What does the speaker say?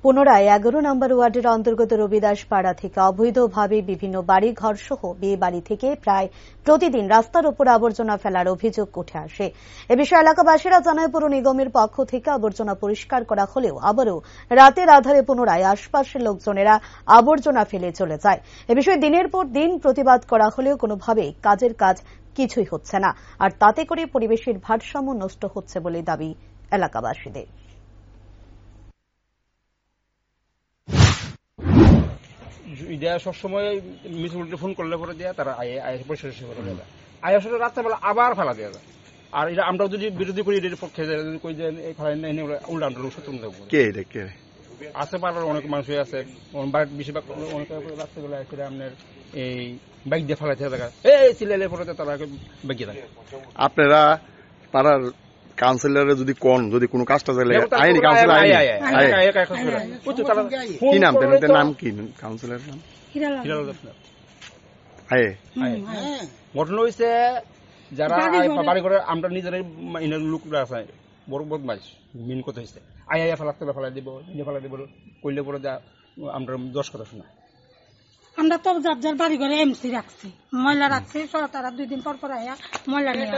পুনরায় 11 নম্বর ওয়ার্ডের অন্তর্গত রবিদাস পাড়া থেকে অবৈধভাবে বিভিন্ন বাড়ি ঘর সহ বিয়ে বাড়ি থেকে প্রায় প্রতিদিন রাস্তার উপর আবর্জনা ফেলার অভিযোগ উঠে আসে। এ বিষয়ে এলাকাবাসীরা জানায় পৌর নিগমের পক্ষ থেকে আবর্জনা পরিষ্কার করা হলেও আবারও রাতের আধারে পুনরায় আশপাশের লোকজনেরা আবর্জনা ফেলে চলে যায়। এ বিষয়ে দিনের পর দিন প্রতিবাদ করা হলেও কোনোভাবেই কাজের কাজ কিছুই হচ্ছে না, আর তাতে করে পরিবেশের ভারসাম্য নষ্ট হচ্ছে বলে দাবি এলাকাবাসীদের। সবসময় মিউনিসিপ্যালিটি ফোন করলে পরে দেয়া তারা পরিষ্কার করে দেয়, আসলে রাত্রেবেলা আবার ফেলা দেওয়া যায়। আর এটা আমরা যদি বিরোধী করি এটার পক্ষে উল্টা আছে পাড়ার অনেক মানুষই আছে, বেশিরভাগ অনেক রাত্রেবেলা এসে আপনার এই বাইক দিয়ে ফেলাইতে দেখা এই চিল্লাইলে পরে তারা বাইক দিয়ে থাকে। আপনারা পাড়ার কাউন্সিলরে যদি কোন যদি কোনো কাজটা চাইলে আইনি কাউন্সিলর কি নাম দেন, নাম কি কাউন্সিলরের নাম? ঘটনা হয়েছে যারা বাড়ি করে আমরা নিজেরাই লোকরা আছে বড় বদমাইশ মিন কথা হয়েছে আয়া ফেলাই দিব করলে পরে আমরা 10 কথা শোনা। আমরা তো যার বাড়ি ঘরে এমসি রাখছি, ময়লা রাখছি, তারা 2 দিন পর আয়া ময়লা নিয়ে